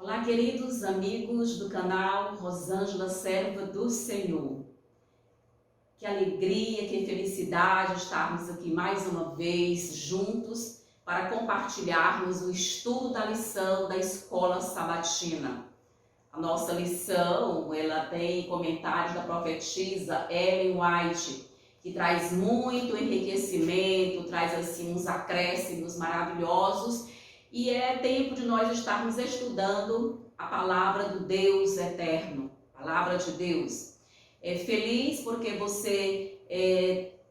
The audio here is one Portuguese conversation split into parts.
Olá, queridos amigos do canal Rosângela, serva do Senhor. Que alegria, que felicidade estarmos aqui mais uma vez juntos para compartilharmos o estudo da lição da Escola Sabatina. A nossa lição, ela tem comentários da profetisa Ellen White, que traz muito enriquecimento, traz assim uns acréscimos maravilhosos. E é tempo de nós estarmos estudando a palavra do Deus eterno, a palavra de Deus. Feliz porque você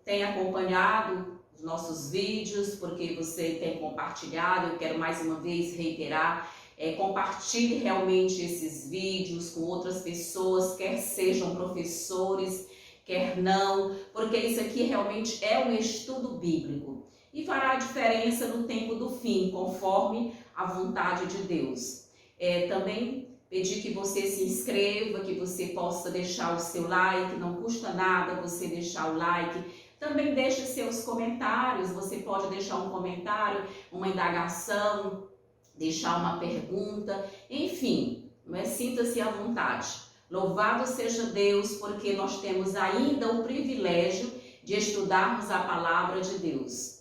tem acompanhado os nossos vídeos, porque você tem compartilhado. Eu quero mais uma vez reiterar, compartilhe realmente esses vídeos com outras pessoas, quer sejam professores, quer não, porque isso aqui realmente é um estudo bíblico. E fará a diferença no tempo do fim, conforme a vontade de Deus. Também pedir que você se inscreva, que você possa deixar o seu like, não custa nada você deixar o like. Também deixe seus comentários, você pode deixar um comentário, uma indagação, deixar uma pergunta, enfim, sinta-se à vontade. Louvado seja Deus, porque nós temos ainda o privilégio de estudarmos a palavra de Deus.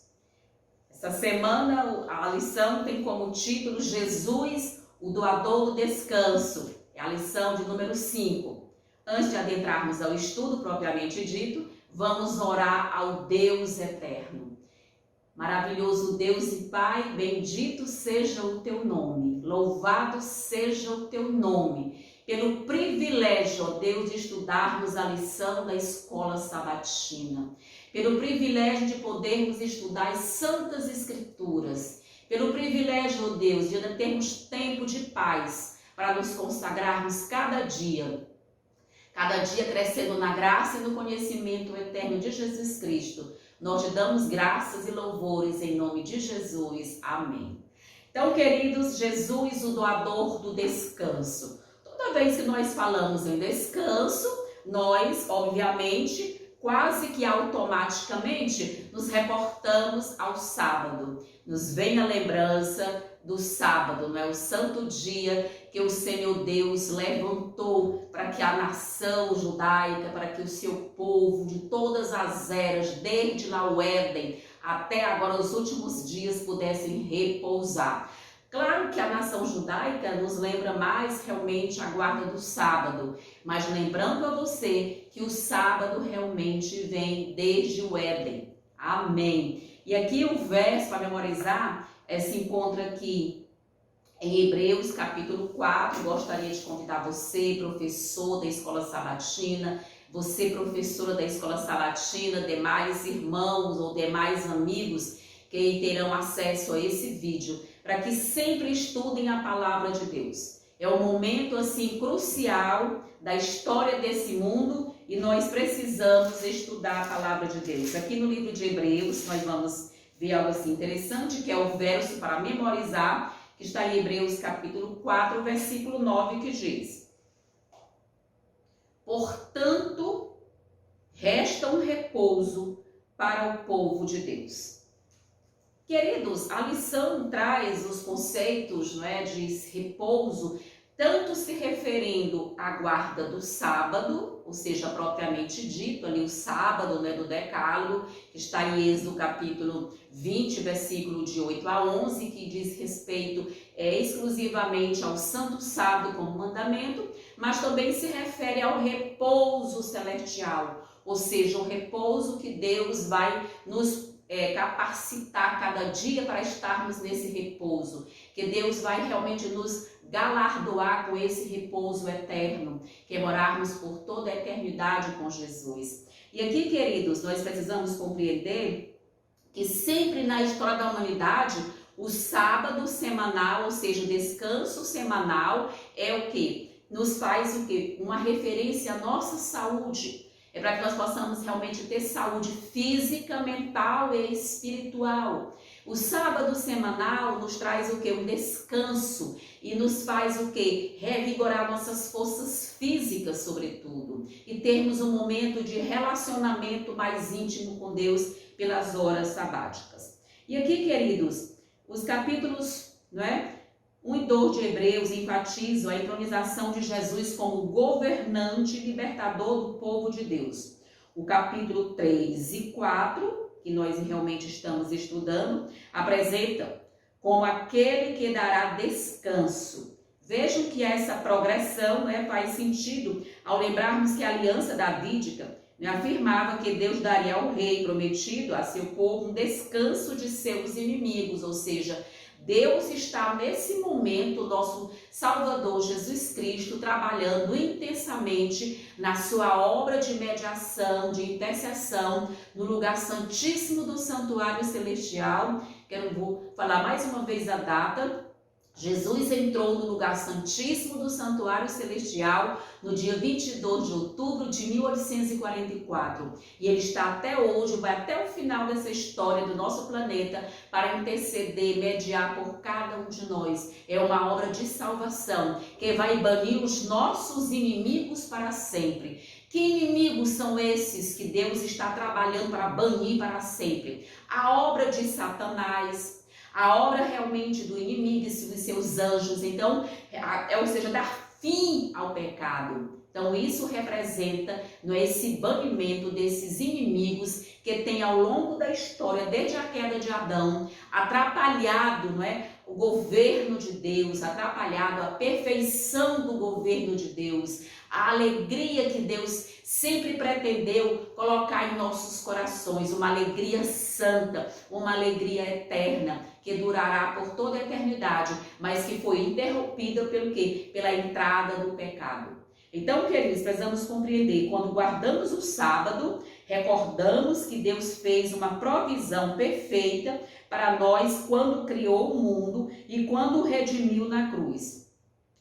Essa semana a lição tem como título Jesus, o doador do descanso. É a lição de número 5. Antes de adentrarmos ao estudo propriamente dito, vamos orar ao Deus eterno. Maravilhoso Deus e Pai, bendito seja o teu nome, louvado seja o teu nome, pelo privilégio, ó Deus, de estudarmos a lição da Escola Sabatina, pelo privilégio de podermos estudar as Santas Escrituras, pelo privilégio, ó Deus, de termos tempo de paz para nos consagrarmos cada dia crescendo na graça e no conhecimento eterno de Jesus Cristo. Nós te damos graças e louvores em nome de Jesus. Amém. Então, queridos, Jesus, o doador do descanso. Toda vez que nós falamos em descanso, nós, obviamente, quase que automaticamente nos reportamos ao sábado. Nos vem a lembrança do sábado, não é? O santo dia que o Senhor Deus levantou para que a nação judaica, para que o seu povo de todas as eras, desde lá o Éden até agora os últimos dias, pudessem repousar. Claro que a nação judaica nos lembra mais realmente a guarda do sábado, mas lembrando a você que o sábado realmente vem desde o Éden. Amém. E aqui o verso para memorizar se encontra aqui em Hebreus capítulo 4. Gostaria de convidar você, professor da Escola Sabatina, você, professora da Escola Sabatina, demais irmãos ou demais amigos que terão acesso a esse vídeo, para que sempre estudem a palavra de Deus. É um momento assim crucial da história desse mundo e nós precisamos estudar a palavra de Deus. Aqui no livro de Hebreus nós vamos ver algo assim interessante, que é o verso para memorizar, que está em Hebreus capítulo 4, versículo 9, que diz: portanto, resta um repouso para o povo de Deus. Queridos, a lição traz os conceitos, não é, de repouso, tanto se referindo à guarda do sábado, ou seja, propriamente dito, ali o sábado, né, do Decálogo, que está em Êxodo capítulo 20, versículo de 8 a 11, que diz respeito exclusivamente ao santo sábado como mandamento, mas também se refere ao repouso celestial, ou seja, o repouso que Deus vai nos capacitar cada dia para estarmos nesse repouso, que Deus vai realmente nos galardoar com esse repouso eterno, que é morarmos por toda a eternidade com Jesus. E aqui, queridos, nós precisamos compreender que sempre na história da humanidade, o sábado semanal, ou seja, o descanso semanal, é o que? Nos faz o que? Uma referência à nossa saúde. É para que nós possamos realmente ter saúde física, mental e espiritual. O sábado semanal nos traz o que? Um descanso e nos faz o que? Revigorar nossas forças físicas, sobretudo. E termos um momento de relacionamento mais íntimo com Deus pelas horas sabáticas. E aqui, queridos, os capítulos, não é? 1 e 2 de Hebreus enfatizam a entronização de Jesus como governante e libertador do povo de Deus. O capítulo 3 e 4, que nós realmente estamos estudando, apresenta como aquele que dará descanso. Vejam que essa progressão faz sentido ao lembrarmos que a aliança davídica afirmava que Deus daria ao rei prometido a seu povo um descanso de seus inimigos, ou seja, Deus está nesse momento, nosso Salvador Jesus Cristo, trabalhando intensamente na sua obra de mediação, de intercessão, no lugar santíssimo do santuário celestial. Vou falar mais uma vez a data. Jesus entrou no lugar santíssimo do santuário celestial no dia 22 de outubro de 1844. E ele está até hoje, vai até o final dessa história do nosso planeta para interceder, mediar por cada um de nós. É uma obra de salvação que vai banir os nossos inimigos para sempre. Que inimigos são esses que Deus está trabalhando para banir para sempre? A obra de Satanás, a obra realmente do inimigo e dos seus anjos, então, ou seja, dar fim ao pecado. Então isso representa esse banimento desses inimigos que tem ao longo da história, desde a queda de Adão, atrapalhado o governo de Deus, atrapalhado a perfeição do governo de Deus, a alegria que Deus sempre pretendeu colocar em nossos corações, uma alegria santa, uma alegria eterna, que durará por toda a eternidade, mas que foi interrompida pelo quê? Pela entrada do pecado. Então, queridos, precisamos compreender, quando guardamos o sábado, recordamos que Deus fez uma provisão perfeita para nós quando criou o mundo e quando o redimiu na cruz.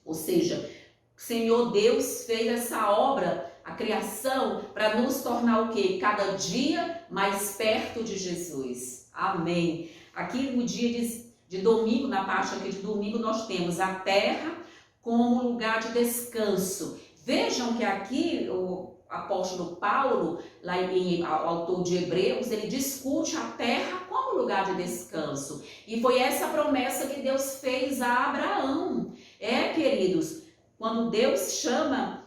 Ou seja, o Senhor Deus fez essa obra, a criação, para nos tornar o quê? Cada dia mais perto de Jesus. Amém. Aqui no dia de domingo, na parte aqui de domingo, nós temos a terra como lugar de descanso. Vejam que aqui o apóstolo Paulo, o autor de Hebreus, ele discute a terra como lugar de descanso. E foi essa promessa que Deus fez a Abraão. Queridos, quando Deus chama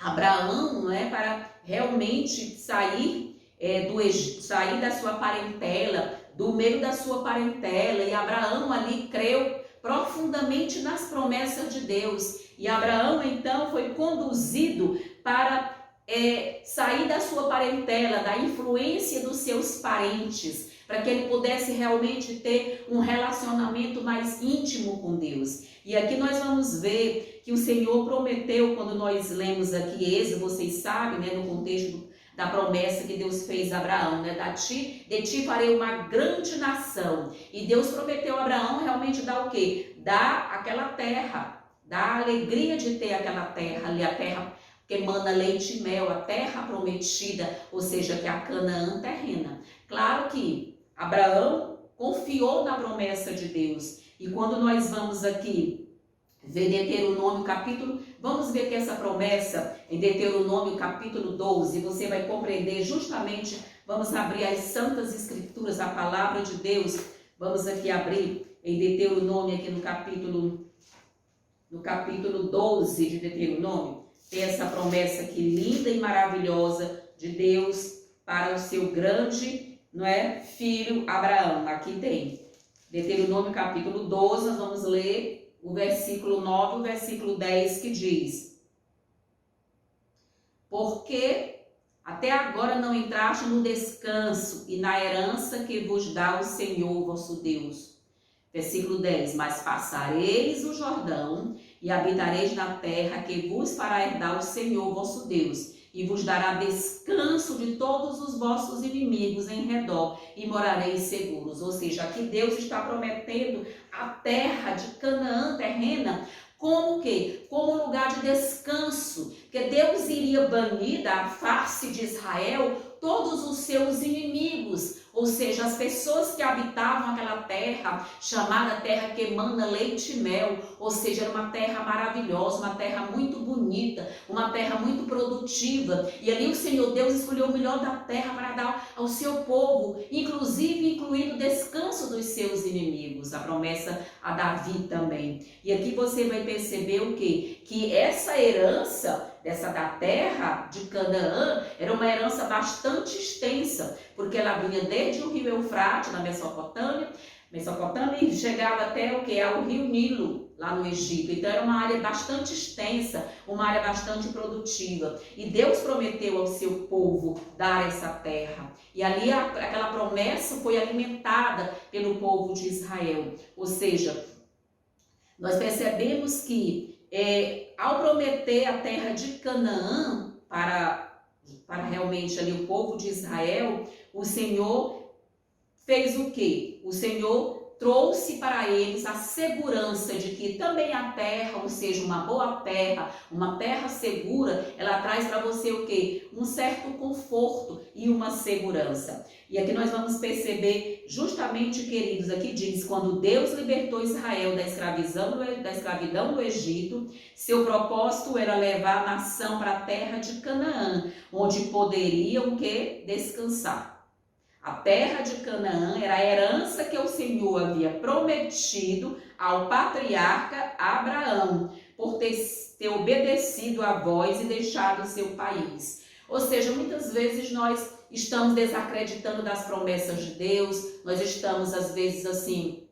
Abraão para realmente sair do Egito, sair da sua parentela, do meio da sua parentela, e Abraão ali creu profundamente nas promessas de Deus. E Abraão então foi conduzido para sair da sua parentela, da influência dos seus parentes, para que ele pudesse realmente ter um relacionamento mais íntimo com Deus. E aqui nós vamos ver que o Senhor prometeu, quando nós lemos aqui Êxodo, vocês sabem, no contexto da promessa que Deus fez a Abraão, de ti farei uma grande nação. E Deus prometeu a Abraão realmente dar o quê? Dar aquela terra, dar a alegria de ter aquela terra ali, a terra que emana leite e mel, a terra prometida, ou seja, que é a Canaã terrena. Claro que Abraão confiou na promessa de Deus. E quando nós vamos aqui ver Deuteronômio capítulo, vamos ver que essa promessa em Deuteronômio capítulo 12, você vai compreender justamente, vamos abrir as santas escrituras, a palavra de Deus, vamos aqui abrir em Deuteronômio aqui no capítulo 12 de Deuteronômio, tem essa promessa aqui linda e maravilhosa de Deus para o seu grande, filho Abraão. Aqui tem Deuteronômio capítulo 12, nós vamos ler o versículo 9 e o versículo 10, que diz: porque até agora não entraste no descanso e na herança que vos dá o Senhor vosso Deus. Versículo 10, mas passareis o Jordão e habitareis na terra que vos fará herdar o Senhor vosso Deus, e vos dará descanso de todos os vossos inimigos em redor, e morareis seguros. Ou seja, aqui Deus está prometendo a terra de Canaã terrena como o quê? Como lugar de descanso, que Deus iria banir da face de Israel todos os seus inimigos, ou seja, as pessoas que habitavam aquela terra, chamada terra que emana leite e mel, ou seja, era uma terra maravilhosa, uma terra muito bonita, uma terra muito produtiva, e ali o Senhor Deus escolheu o melhor da terra para dar ao seu povo, inclusive incluindo o descanso dos seus inimigos. filhos, a promessa a Davi também. E aqui você vai perceber o quê? Que essa herança da terra de Canaã era uma herança bastante extensa, porque ela vinha desde o rio Eufrates, na Mesopotâmia, e chegava até o que? Ao rio Nilo, lá no Egito. Então era uma área bastante extensa, uma área bastante produtiva. E Deus prometeu ao seu povo dar essa terra. E ali aquela promessa foi alimentada pelo povo de Israel. Ou seja, nós percebemos que ao prometer a terra de Canaã para realmente ali o povo de Israel, o Senhor fez o quê? O Senhor trouxe para eles a segurança de que também a terra, ou seja, uma boa terra, uma terra segura, ela traz para você o quê? Um certo conforto e uma segurança. E aqui nós vamos perceber justamente, queridos, aqui diz, quando Deus libertou Israel da escravidão do Egito, seu propósito era levar a nação para a terra de Canaã, onde poderiam o quê? Descansar. A terra de Canaã era a herança que o Senhor havia prometido ao patriarca Abraão, por ter obedecido a voz e deixado o seu país. Ou seja, muitas vezes nós estamos desacreditando das promessas de Deus, nós estamos às vezes assim,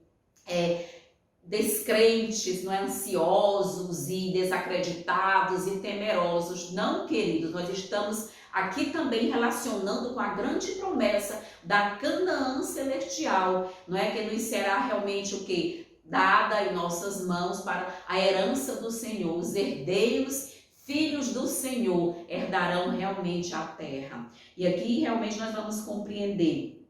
descrentes, não é? Ansiosos e desacreditados e temerosos. Não, queridos, nós estamos aqui também relacionando com a grande promessa da Canaã celestial, não é? Que nos será realmente o quê? Dada em nossas mãos para a herança do Senhor. Os herdeiros, filhos do Senhor, herdarão realmente a terra. E aqui realmente nós vamos compreender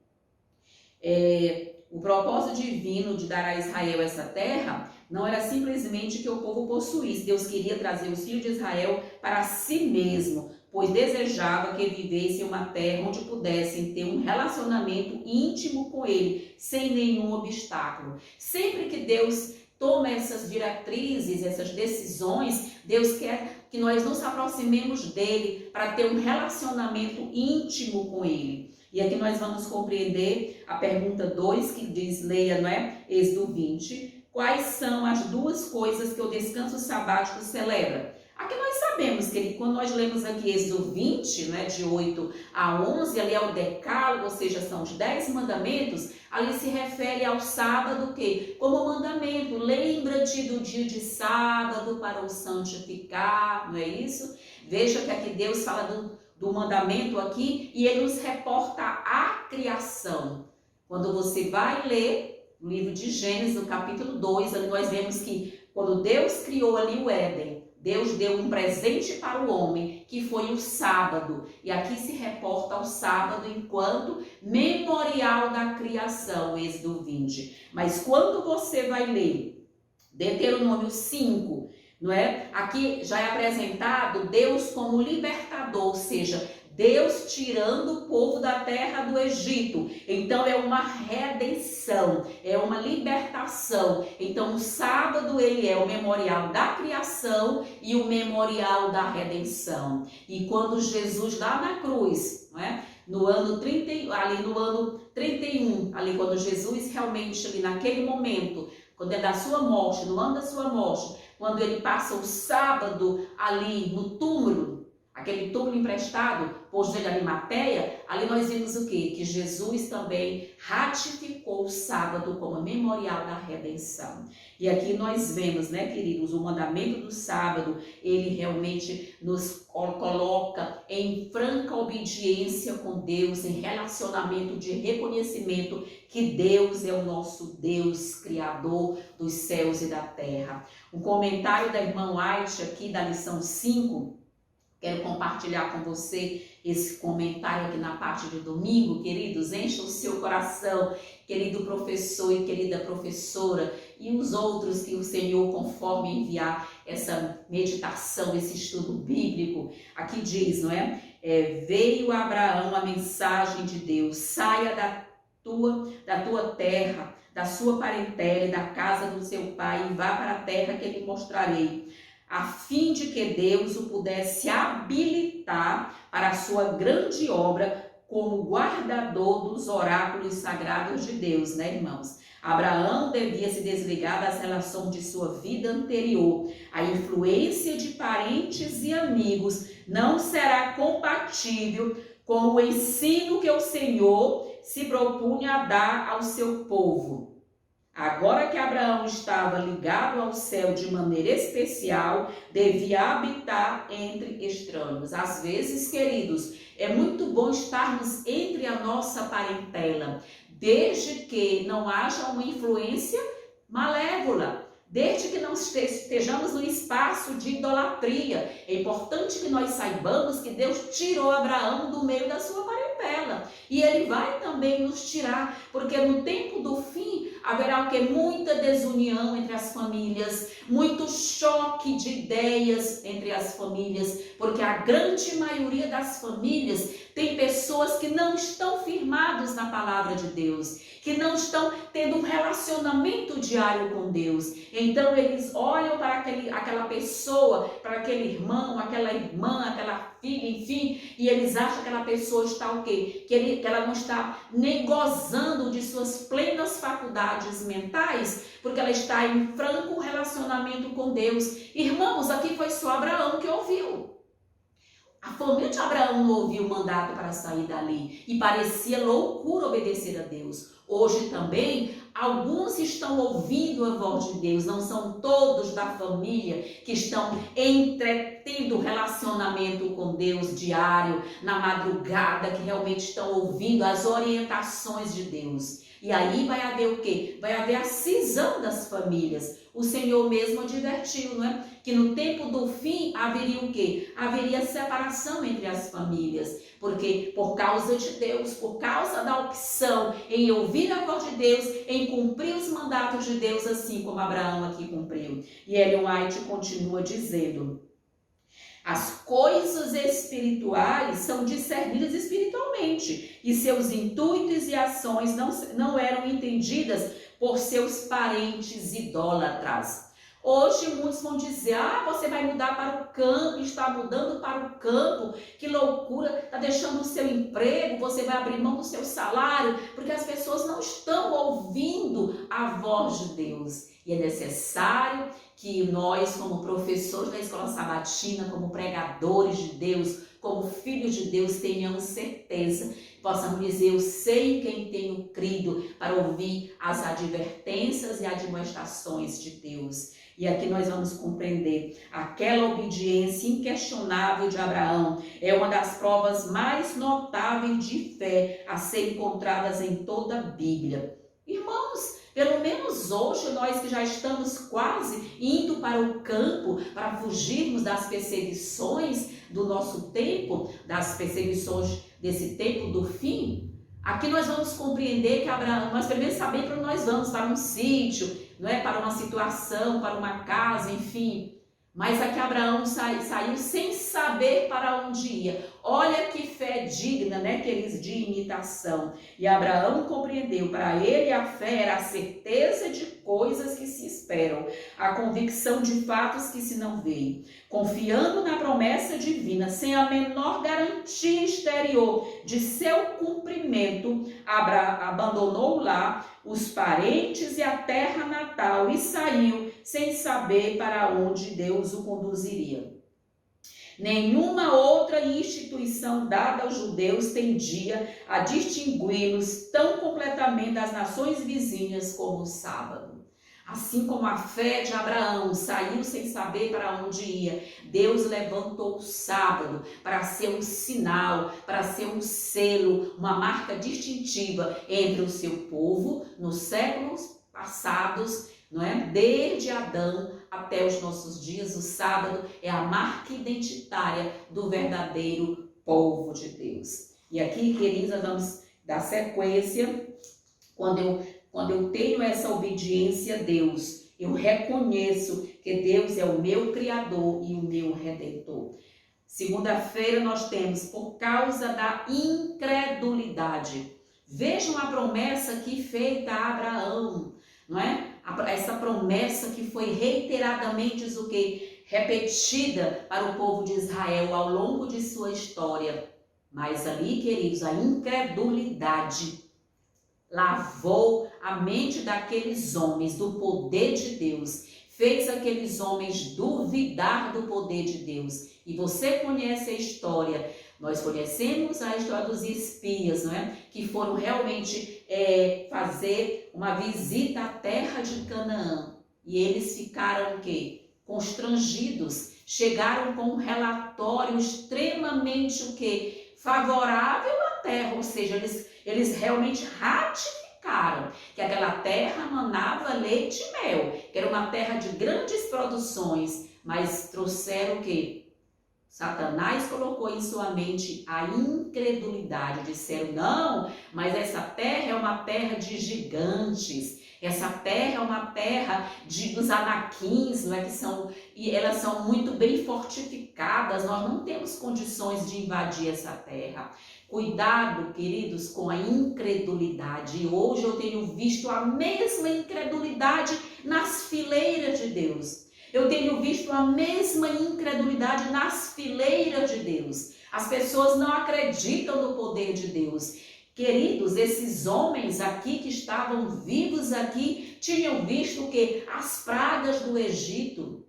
o propósito divino de dar a Israel essa terra. Não era simplesmente que o povo possuísse. Deus queria trazer os filhos de Israel para si mesmo, pois desejava que vivessem em uma terra onde pudessem ter um relacionamento íntimo com Ele, sem nenhum obstáculo. Sempre que Deus toma essas diretrizes, essas decisões, Deus quer que nós nos aproximemos dEle para ter um relacionamento íntimo com Ele. E aqui nós vamos compreender a pergunta 2, que diz, leia, não é? Êxodo 20. Quais são as duas coisas que o descanso sabático celebra? Aqui nós sabemos que quando nós lemos aqui Êxodo 20, né, de 8 a 11, ali é o decálogo, ou seja, são os 10 mandamentos, ali se refere ao sábado, que como mandamento, lembra-te do dia de sábado para o santificar, não é isso? Veja que aqui Deus fala do mandamento aqui e ele nos reporta a criação. Quando você vai ler o livro de Gênesis, no capítulo 2, ali nós vemos que quando Deus criou ali o Éden, Deus deu um presente para o homem, que foi o sábado. E aqui se reporta ao sábado enquanto memorial da criação, Êxodo 20. Mas quando você vai ler Deuteronômio 5, não é? Aqui já é apresentado Deus como libertador, ou seja, Deus tirando o povo da terra do Egito. Então é uma redenção, é uma libertação. Então o sábado ele é o memorial da criação e o memorial da redenção. E quando Jesus lá na cruz, não é? No ano 31, ali quando Jesus realmente ali naquele momento, quando é da sua morte, no ano da sua morte, quando ele passa o sábado ali no túmulo, aquele túmulo emprestado por José de Arimateia, ali nós vimos o quê? Que Jesus também ratificou o sábado como memorial da redenção. E aqui nós vemos, né, queridos, o mandamento do sábado, ele realmente nos coloca em franca obediência com Deus, em relacionamento de reconhecimento que Deus é o nosso Deus, Criador dos céus e da terra. Um comentário da irmã White aqui da lição 5, quero compartilhar com você esse comentário aqui na parte de domingo, queridos. Encha o seu coração, querido professor e querida professora, e os outros que o Senhor, conforme enviar essa meditação, esse estudo bíblico. Aqui diz, não é? Veio a Abraão a mensagem de Deus: saia da tua terra, da sua parentela e da casa do seu pai, e vá para a terra que lhe mostrarei, a fim de que Deus o pudesse habilitar para a sua grande obra como guardador dos oráculos sagrados de Deus, né, irmãos? Abraão devia se desligar das relações de sua vida anterior. A influência de parentes e amigos não será compatível com o ensino que o Senhor se propunha a dar ao seu povo. Agora que Abraão estava ligado ao céu de maneira especial, devia habitar entre estranhos. Às vezes, queridos, é muito bom estarmos entre a nossa parentela, desde que não haja uma influência malévola, desde que não estejamos no espaço de idolatria. É importante que nós saibamos que Deus tirou Abraão do meio da sua parentela. E Ele vai também nos tirar, porque no tempo do fim haverá o que? Muita desunião entre as famílias, muito choque de ideias entre as famílias, porque a grande maioria das famílias tem pessoas que não estão firmadas na palavra de Deus, que não estão tendo um relacionamento diário com Deus. Então eles olham para aquela pessoa, para aquele irmão, aquela irmã, aquela filha, enfim, e eles acham que aquela pessoa está o quê? Que ela não está nem gozando de suas plenas faculdades mentais, porque ela está em franco relacionamento com Deus. Irmãos, aqui foi só Abraão que ouviu. A família de Abraão não ouviu o mandato para sair dali e parecia loucura obedecer a Deus. Hoje também, alguns estão ouvindo a voz de Deus, não são todos da família que estão entretendo relacionamento com Deus diário, na madrugada, que realmente estão ouvindo as orientações de Deus. E aí vai haver o quê? Vai haver a cisão das famílias. O Senhor mesmo advertiu, não é? Que no tempo do fim haveria o quê? Haveria separação entre as famílias. Porque por causa de Deus, por causa da opção em ouvir a voz de Deus, em cumprir os mandatos de Deus, assim como Abraão aqui cumpriu. E Ellen White continua dizendo: as coisas espirituais são discernidas espiritualmente e seus intuitos e ações não eram entendidas por seus parentes idólatras. Hoje muitos vão dizer: você vai mudar para o campo, está mudando para o campo, que loucura, está deixando o seu emprego, você vai abrir mão do seu salário, porque as pessoas não estão ouvindo a voz de Deus. E é necessário que nós, como professores da escola sabatina, como pregadores de Deus, como filhos de Deus, tenhamos certeza, possamos dizer: eu sei em quem tenho crido, para ouvir as advertências e admoestações de Deus. E aqui nós vamos compreender aquela obediência inquestionável de Abraão. É uma das provas mais notáveis de fé a ser encontradas em toda a Bíblia. Irmãos, pelo menos hoje, nós que já estamos quase indo para o campo para fugirmos das perseguições do nosso tempo, das perseguições desse tempo do fim, aqui nós vamos compreender que Abraão, nós primeiro sabemos para onde nós vamos, para um sítio, não é? Para uma situação, para uma casa, enfim. Mas aqui Abraão saiu sem saber para onde ia. Olha que fé digna, né, queridos, de imitação. E Abraão compreendeu, para ele a fé era a certeza de coisas que se esperam, a convicção de fatos que se não veem. Confiando na promessa divina, sem a menor garantia exterior de seu cumprimento, abandonou lá os parentes e a terra natal e saiu sem saber para onde Deus o conduziria. Nenhuma outra instituição dada aos judeus tendia a distingui-los tão completamente das nações vizinhas como o sábado. Assim como a fé de Abraão saiu sem saber para onde ia, Deus levantou o sábado para ser um sinal, para ser um selo, uma marca distintiva entre o seu povo nos séculos passados, não é? Desde Adão até os nossos dias, o sábado é a marca identitária do verdadeiro povo de Deus. E aqui, queridos, nós vamos dar sequência. Quando eu tenho essa obediência a Deus, eu reconheço que Deus é o meu Criador e o meu Redentor. Segunda-feira nós temos, por causa da incredulidade. Vejam a promessa aqui feita a Abraão, não é? Essa promessa que foi reiteradamente repetida para o povo de Israel ao longo de sua história. Mas ali, queridos, a incredulidade lavou a mente daqueles homens do poder de Deus, fez aqueles homens duvidar do poder de Deus. E você conhece a história, nós conhecemos a história dos espias, não é? Que foram realmente fazer uma visita à terra de Canaã. E eles ficaram o quê? Constrangidos. Chegaram com um relatório extremamente o quê? Favorável à terra, ou seja, eles realmente ratificaram que aquela terra manava leite e mel, que era uma terra de grandes produções, mas trouxeram o quê? Satanás colocou em sua mente a incredulidade. Disseram, não, mas essa terra é uma terra de gigantes. Essa terra é uma terra dos anaquins, não é? E elas são muito bem fortificadas. Nós não temos condições de invadir essa terra. Cuidado, queridos, com a incredulidade. E hoje eu tenho visto a mesma incredulidade nas fileiras de Deus. Eu tenho visto a mesma incredulidade nas fileiras de Deus. As pessoas não acreditam no poder de Deus. Queridos, esses homens aqui que estavam vivos aqui, tinham visto o quê? As pragas do Egito.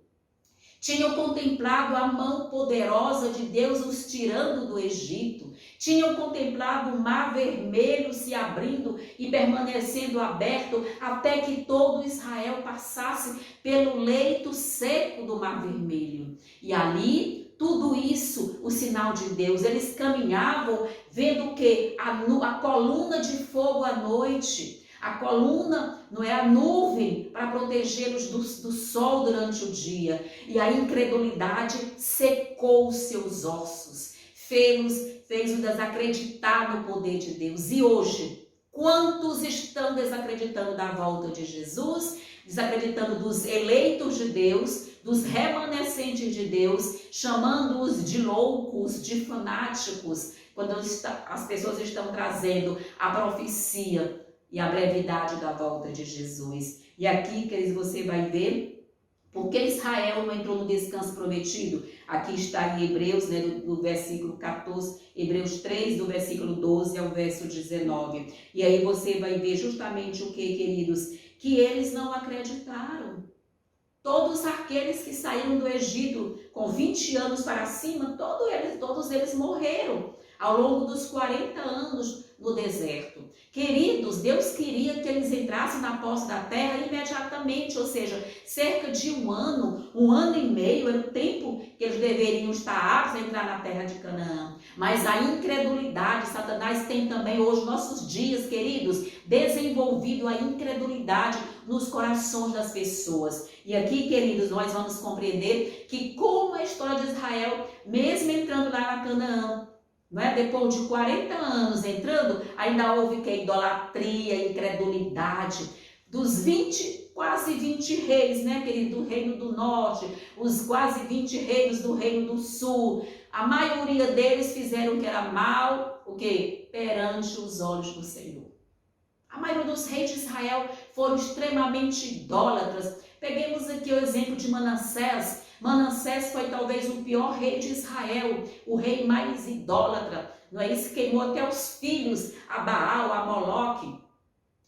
Tinham contemplado a mão poderosa de Deus os tirando do Egito. Tinham contemplado o mar vermelho se abrindo e permanecendo aberto até que todo Israel passasse pelo leito seco do mar vermelho. E ali, tudo isso, o sinal de Deus, eles caminhavam vendo o quê? A coluna de fogo à noite. A coluna, não é, a nuvem para protegê-los do sol durante o dia. E a incredulidade secou os seus ossos, fez-os desacreditar no poder de Deus. E hoje, quantos estão desacreditando da volta de Jesus, desacreditando dos eleitos de Deus, dos remanescentes de Deus, chamando-os de loucos, de fanáticos, quando as pessoas estão trazendo a profecia e a brevidade da volta de Jesus. E aqui, queridos, você vai ver por que Israel não entrou no descanso prometido. Aqui está em Hebreus, né, no versículo 14, Hebreus 3, do versículo 12 ao verso 19. E aí você vai ver justamente o que, queridos? Que eles não acreditaram. Todos aqueles que saíram do Egito com 20 anos para cima, todos eles morreram ao longo dos 40 anos no deserto. Queridos, Deus queria que eles entrassem na posse da terra imediatamente, ou seja, cerca de um ano e meio era o tempo que eles deveriam estar aptos a entrar na terra de Canaã. Mas a incredulidade, Satanás tem também hoje, nossos dias, queridos, desenvolvido a incredulidade nos corações das pessoas. E aqui, queridos, nós vamos compreender que como a história de Israel, mesmo entrando lá na Canaã, não é? Depois de 40 anos entrando, ainda houve que idolatria, incredulidade. Dos quase 20 reis, né, querido, do reino do norte, os quase 20 reis do reino do sul, a maioria deles fizeram o que era mal, o que? Perante os olhos do Senhor. A maioria dos reis de Israel foram extremamente idólatras. Peguemos aqui o exemplo de Manassés. Manassés foi talvez o pior rei de Israel, o rei mais idólatra, não é isso? Queimou até os filhos a Baal, a Moloque,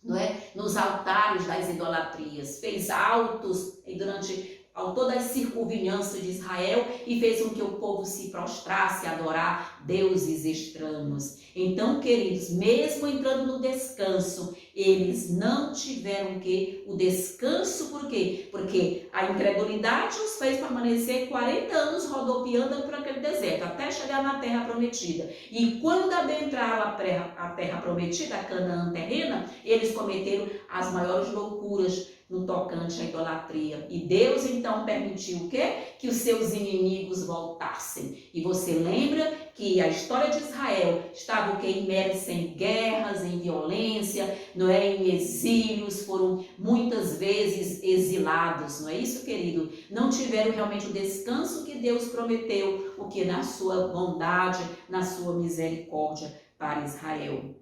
não é? Nos altares das idolatrias, fez altos durante toda a circunvizinhança de Israel e fez com que o povo se prostrasse a adorar deuses estranhos. Então, queridos, mesmo entrando no descanso, eles não tiveram o descanso, por quê? Porque a incredulidade os fez permanecer 40 anos rodopiando por aquele deserto, até chegar na terra prometida. E quando adentraram a terra prometida, a Canaã terrena, eles cometeram as maiores loucuras no tocante à idolatria. E Deus então permitiu o quê? Que os seus inimigos voltassem. E você lembra que a história de Israel estava o quê? Imersa em guerras, em violência, não é? Em exílios, foram muitas vezes exilados, não é isso, querido? Não tiveram realmente o descanso que Deus prometeu, o que na sua bondade, na sua misericórdia para Israel.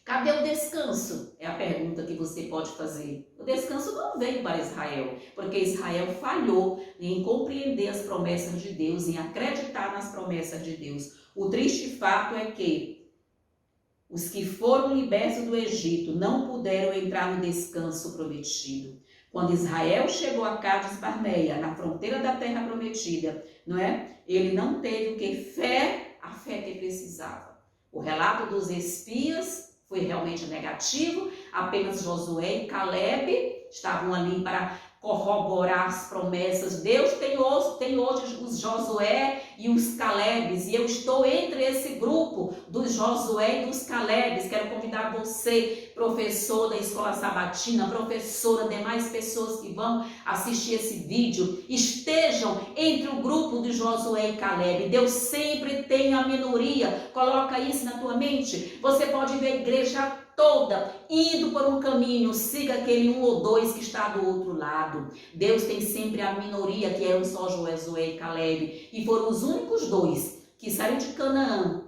Cadê o descanso? É a pergunta que você pode fazer. O descanso não veio para Israel, porque Israel falhou em compreender as promessas de Deus, em acreditar nas promessas de Deus. O triste fato é que Os que foram libertos do Egito não puderam entrar no descanso prometido. Quando Israel chegou a Cádiz Barneia, na fronteira da terra prometida, não é? Ele não teve o que? Fé, a fé que precisava. O relato dos espias foi realmente negativo, apenas Josué e Caleb estavam ali para corroborar as promessas. Deus tem hoje os Josué e os Calebes, e eu estou entre esse grupo dos Josué e dos Calebes. Quero convidar você, professor da Escola Sabatina, professora, demais pessoas que vão assistir esse vídeo, estejam entre o grupo de Josué e Caleb. Deus sempre tem a minoria, coloca isso na tua mente. Você pode ver a igreja toda indo por um caminho, siga aquele um ou dois que está do outro lado. Deus tem sempre a minoria, que eram só Josué e Caleb, e foram os únicos dois que saíram de Canaã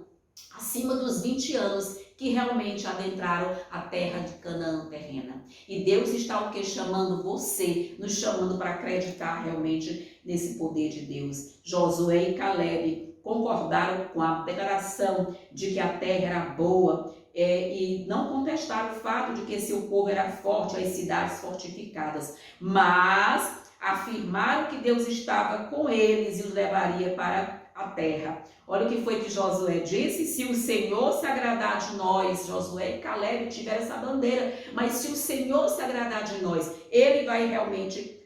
acima dos 20 anos, que realmente adentraram a terra de Canaã terrena. E Deus está o que? Chamando você, nos chamando para acreditar realmente nesse poder de Deus. Josué e Caleb concordaram com a declaração de que a terra era boa, e não contestaram o fato de que seu povo era forte, as cidades fortificadas, mas afirmaram que Deus estava com eles e os levaria para a terra. Olha o que foi que Josué disse: se o Senhor se agradar de nós, Josué e Caleb tiveram essa bandeira, mas se o Senhor se agradar de nós, Ele vai realmente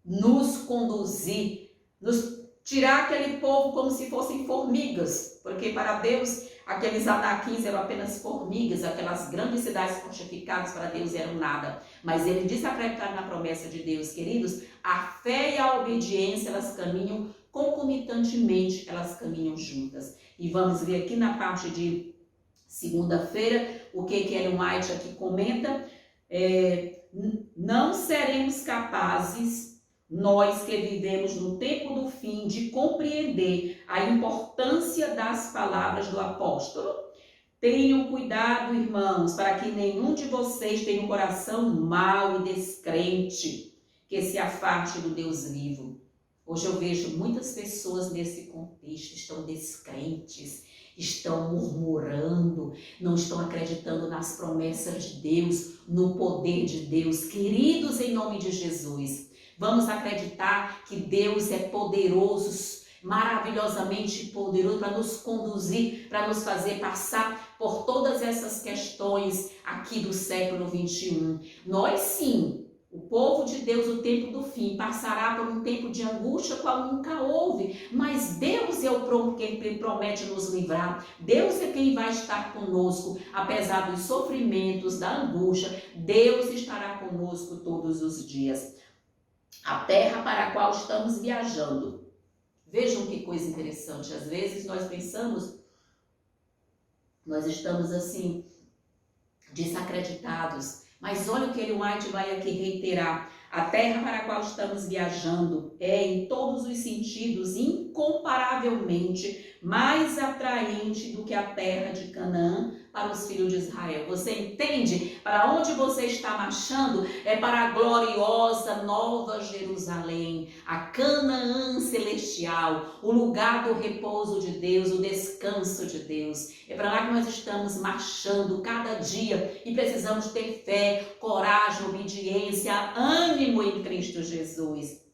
nos conduzir, nos tirar aquele povo como se fossem formigas, porque para Deus aqueles anaquins eram apenas formigas, aquelas grandes cidades fortificadas para Deus eram nada. Mas ele disse acreditar na promessa de Deus, queridos, a fé e a obediência, elas caminham concomitantemente, elas caminham juntas. E vamos ver aqui na parte de segunda-feira, o que Ellen White aqui comenta: não seremos capazes, nós que vivemos no tempo do fim, de compreender a importância das palavras do apóstolo. Tenham cuidado, irmãos, para que nenhum de vocês tenha um coração mau e descrente, que se afaste do Deus vivo. Hoje eu vejo muitas pessoas nesse contexto, estão descrentes, estão murmurando, não estão acreditando nas promessas de Deus, no poder de Deus. Queridos, em nome de Jesus, vamos acreditar que Deus é poderoso, maravilhosamente poderoso para nos conduzir, para nos fazer passar por todas essas questões aqui do século 21. Nós sim, o povo de Deus, o tempo do fim, passará por um tempo de angústia qual nunca houve, mas Deus é o pronto que promete nos livrar. Deus é quem vai estar conosco, apesar dos sofrimentos, da angústia. Deus estará conosco todos os dias. A terra para a qual estamos viajando. Vejam que coisa interessante. Às vezes nós pensamos, nós estamos assim, desacreditados. Mas olha o que Ellen White vai aqui reiterar. A terra para a qual estamos viajando é, em todos os sentidos, incomparavelmente mais atraente do que a terra de Canaã para os filhos de Israel. Você entende? Para onde você está marchando é para a gloriosa Nova Jerusalém, a Canaã celestial, o lugar do repouso de Deus, o descanso de Deus. É para lá que nós estamos marchando cada dia e precisamos ter fé, coragem, obediência, ânimo em Cristo Jesus.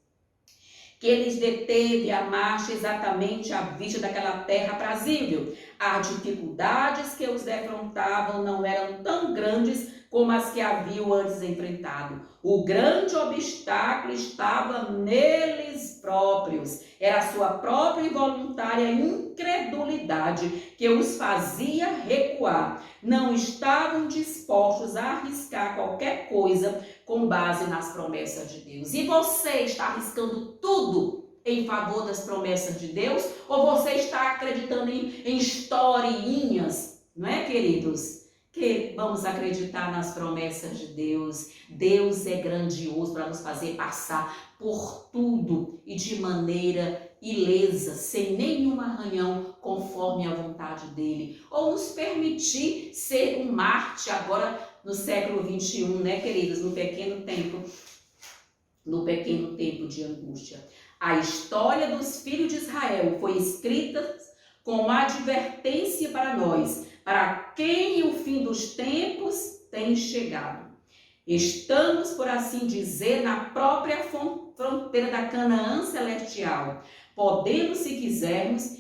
Que eles deteve a marcha exatamente à vista daquela terra aprazível. As dificuldades que os defrontavam não eram tão grandes como as que haviam antes enfrentado. O grande obstáculo estava neles próprios. Era a sua própria e voluntária incredulidade que os fazia recuar. Não estavam dispostos a arriscar qualquer coisa com base nas promessas de Deus. E você está arriscando tudo em favor das promessas de Deus? Ou você está acreditando em historinhas, não é, queridos? Que vamos acreditar nas promessas de Deus. Deus é grandioso para nos fazer passar por tudo e de maneira ilesa, sem nenhum arranhão, conforme a vontade dele. Ou nos permitir ser um mártir agora no século 21, né, queridos? No pequeno tempo de angústia. A história dos filhos de Israel foi escrita com advertência para nós, para quem o fim dos tempos tem chegado. Estamos, por assim dizer, na própria fronteira da Canaã celestial. Podemos, se quisermos,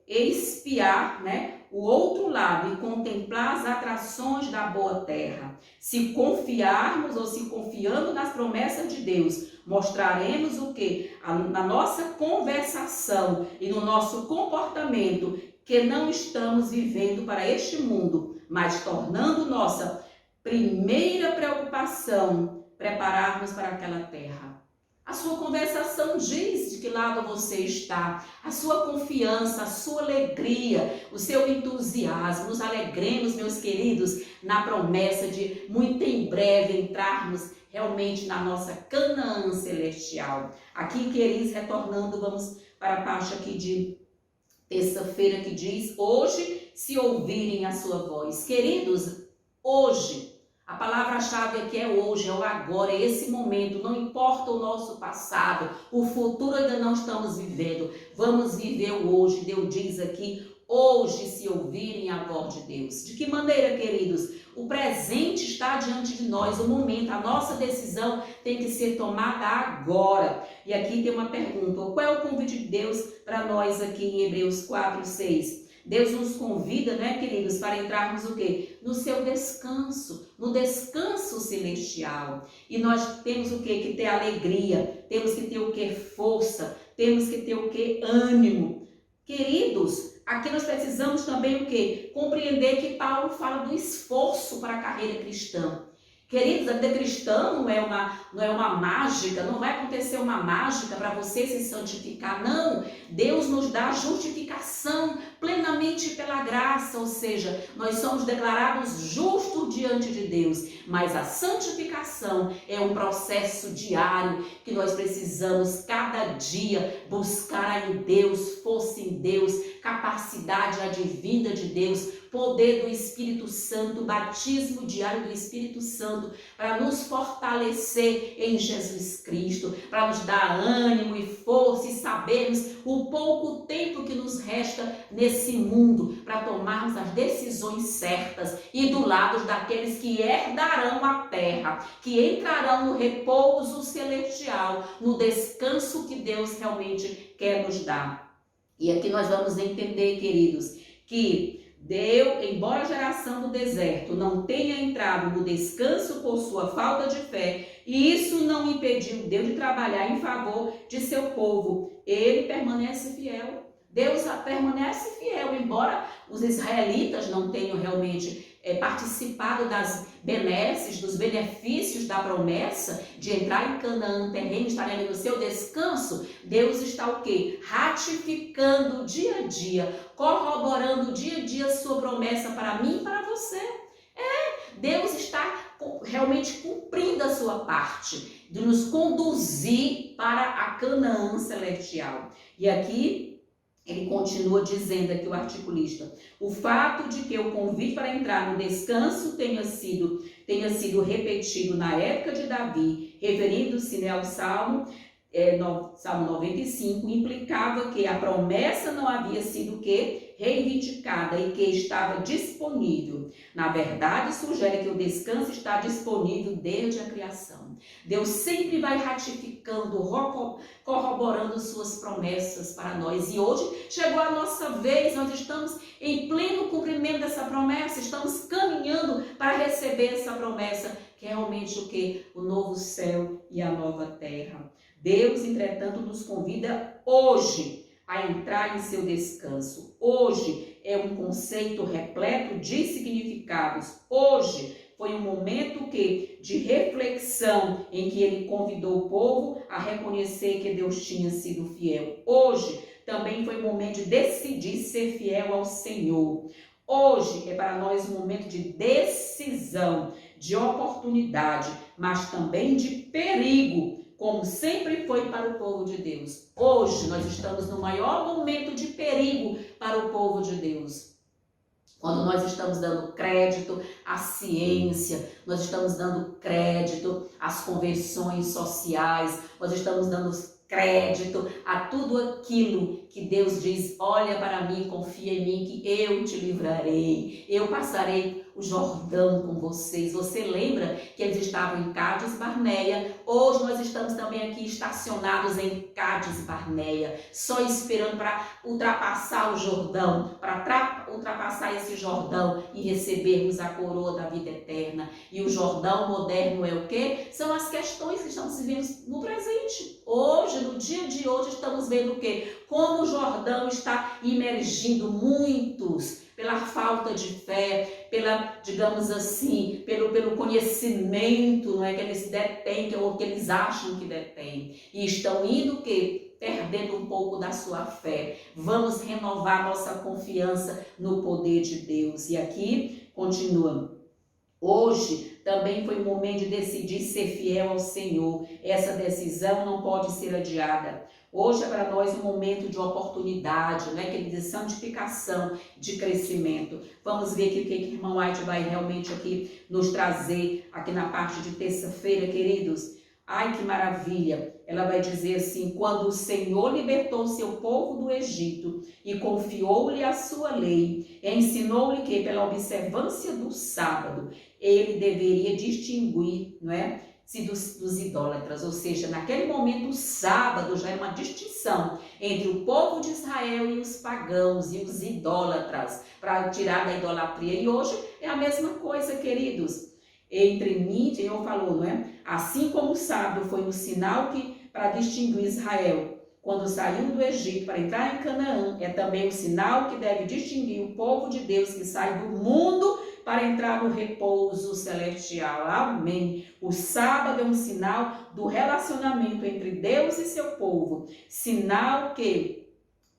espiar, o outro lado e contemplar as atrações da boa terra. Se confiarmos ou se confiando nas promessas de Deus, mostraremos o que? Na nossa conversação e no nosso comportamento, que não estamos vivendo para este mundo, mas tornando nossa primeira preocupação prepararmos para aquela terra. A sua conversação diz de que lado você está, a sua confiança, a sua alegria, o seu entusiasmo. Nos alegremos, meus queridos, na promessa de muito em breve entrarmos realmente na nossa Canaã celestial. Aqui, queridos, retornando, vamos para a parte aqui de terça-feira que diz: hoje, se ouvirem a sua voz. Queridos, hoje, a palavra-chave aqui é hoje, é o agora, é esse momento. Não importa o nosso passado, o futuro ainda não estamos vivendo. Vamos viver o hoje. Deus diz aqui: hoje, se ouvirem a voz de Deus. De que maneira, queridos? O presente está diante de nós, o momento, a nossa decisão tem que ser tomada agora. E aqui tem uma pergunta: qual é o convite de Deus para nós aqui em Hebreus 4:6? Deus nos convida, queridos, para entrarmos o quê? No seu descanso, no descanso celestial. E nós temos o quê? Que ter alegria, temos que ter o quê? Força, temos que ter o quê? Ânimo. Queridos, aqui nós precisamos também o quê? Compreender que Paulo fala do esforço para a carreira cristã. Queridos, a vida cristã não é uma mágica, não vai acontecer uma mágica para você se santificar, não. Deus nos dá justificação plenamente pela graça, ou seja, nós somos declarados justos diante de Deus, mas a santificação é um processo diário que nós precisamos cada dia buscar em Deus, força em Deus, capacidade advinda de Deus, poder do Espírito Santo, batismo diário do Espírito Santo, para nos fortalecer em Jesus Cristo, para nos dar ânimo e força e sabermos o pouco tempo que nos resta nesse mundo, para tomarmos as decisões certas e do lado daqueles que herdarão a terra, que entrarão no repouso celestial, no descanso que Deus realmente quer nos dar. E aqui nós vamos entender, queridos, que Deus, embora a geração do deserto não tenha entrado no descanso por sua falta de fé, e isso não impediu Deus de trabalhar em favor de seu povo, ele permanece fiel. Deus permanece fiel, embora os israelitas não tenham realmente participado das benesses, dos benefícios da promessa de entrar em Canaã, terreno, estarem no seu descanso. Deus está o quê? Ratificando dia a dia, corroborando dia a dia a sua promessa para mim e para você. Deus está realmente cumprindo a sua parte de nos conduzir para a Canaã celestial. E aqui ele continua dizendo aqui, o articulista: o fato de que o convite para entrar no descanso tenha sido repetido na época de Davi, referindo-se ao Salmo 95, implicava que a promessa não havia sido reivindicada e que estava disponível. Na verdade, sugere que o descanso está disponível desde a criação. Deus sempre vai ratificando, corroborando suas promessas para nós. E hoje chegou a nossa vez, nós estamos em pleno cumprimento dessa promessa, estamos caminhando para receber essa promessa, que é realmente o quê? O novo céu e a nova terra. Deus, entretanto, nos convida hoje a entrar em seu descanso. Hoje é um conceito repleto de significados. Hoje foi um momento de reflexão em que ele convidou o povo a reconhecer que Deus tinha sido fiel. Hoje também foi um momento de decidir ser fiel ao Senhor. Hoje é para nós um momento de decisão, de oportunidade, mas também de perigo, como sempre foi para o povo de Deus. Hoje nós estamos no maior momento de perigo para o povo de Deus. Quando nós estamos dando crédito à ciência, nós estamos dando crédito às convenções sociais, nós estamos dando crédito a tudo aquilo que Deus diz: olha para mim, confia em mim, que eu te livrarei, eu passarei o Jordão com vocês. Você lembra que eles estavam em Cádiz Barneia? Hoje nós estamos também aqui estacionados em Cádiz Barneia, só esperando para ultrapassar o Jordão, para ultrapassar esse Jordão e recebermos a coroa da vida eterna. E o Jordão moderno é o quê? São as questões que estamos vivendo no presente. Hoje, no dia de hoje, estamos vendo o quê? Como o Jordão está imergindo muitos pela falta de fé, pela, digamos assim, pelo conhecimento, não é, que eles detêm, ou que eles acham que detêm. E estão indo o quê? Perdendo um pouco da sua fé. Vamos renovar nossa confiança no poder de Deus. E aqui continua. Hoje também foi o momento de decidir ser fiel ao Senhor. Essa decisão não pode ser adiada. Hoje é para nós um momento de oportunidade, né? Que de santificação, de crescimento. Vamos ver aqui o que o irmão White vai realmente aqui nos trazer aqui na parte de terça-feira, queridos. Ai, que maravilha! Ela vai dizer assim: quando o Senhor libertou seu povo do Egito e confiou-lhe a sua lei, ensinou-lhe que pela observância do sábado ele deveria distinguir, não é, dos idólatras. Ou seja, naquele momento o sábado já é uma distinção entre o povo de Israel e os pagãos e os idólatras, para tirar da idolatria. E hoje é a mesma coisa, queridos. Entre mim, o Senhor falou, não é? Assim como o sábado foi um sinal que para distinguir Israel quando saiu do Egito para entrar em Canaã, é também um sinal que deve distinguir o povo de Deus que sai do mundo para entrar no repouso celestial. Amém. O sábado é um sinal do relacionamento entre Deus e seu povo. Sinal que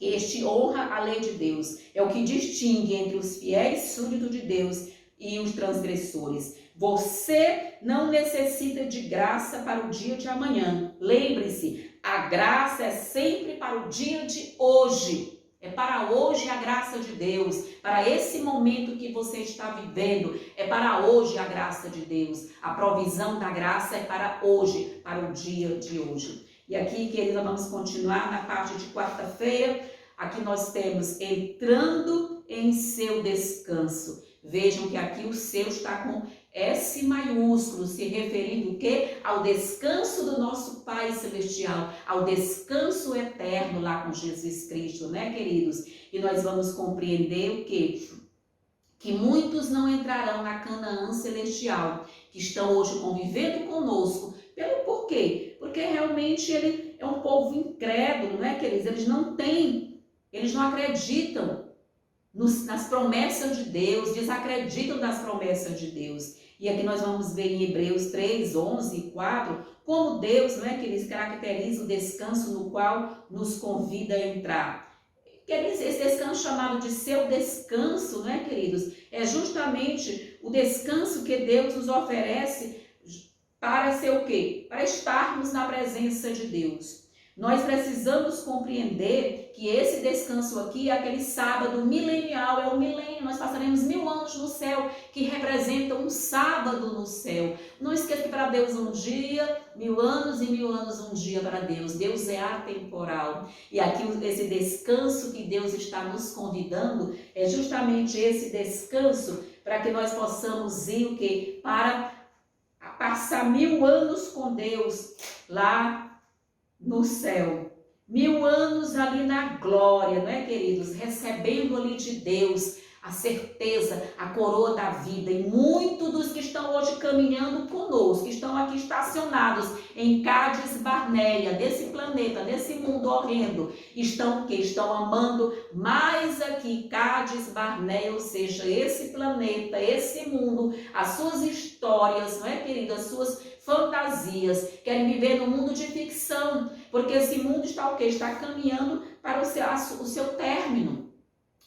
este honra a lei de Deus. É o que distingue entre os fiéis súditos de Deus e os transgressores. Você não necessita de graça para o dia de amanhã. Lembre-se, a graça é sempre para o dia de hoje. É para hoje a graça de Deus, para esse momento que você está vivendo, é para hoje a graça de Deus. A provisão da graça é para hoje, para o dia de hoje. E aqui, querida, vamos continuar na parte de quarta-feira. Aqui nós temos entrando em seu descanso. Vejam que aqui o seu está com S maiúsculo, se referindo o quê? Ao descanso do nosso Pai Celestial, ao descanso eterno lá com Jesus Cristo, né, queridos? E nós vamos compreender o quê? Que muitos não entrarão na Canaã Celestial, que estão hoje convivendo conosco. Pelo porquê? Porque realmente ele é um povo incrédulo, né, queridos? Eles não acreditam nas promessas de Deus, desacreditam das promessas de Deus. E aqui nós vamos ver em Hebreus 3, 11 e 4, como Deus, não é, que eles caracteriza o descanso no qual nos convida a entrar. Queridos, esse descanso chamado de seu descanso, não é, queridos? É justamente o descanso que Deus nos oferece para ser o quê? Para estarmos na presença de Deus. Nós precisamos compreender que esse descanso aqui é aquele sábado milenial, é o milênio. Nós passaremos 1000 anos no céu, que representa um sábado no céu. Não esqueça que para Deus um dia, 1000 anos e 1000 anos um dia para Deus. Deus é atemporal. E aqui esse descanso que Deus está nos convidando é justamente esse descanso para que nós possamos ir o quê? Para passar 1000 anos com Deus lá no céu, 1000 anos ali na glória, não é, queridos? Recebendo ali de Deus a certeza, a coroa da vida. E muitos dos que estão hoje caminhando conosco, que estão aqui estacionados em Cádiz Barneia, desse planeta, desse mundo horrendo, estão amando mais aqui Cádiz Barneia, ou seja, esse planeta, esse mundo, as suas histórias, não é, querido? As suas fantasias, querem viver no mundo de ficção, porque esse mundo está o quê? Está caminhando para o seu término.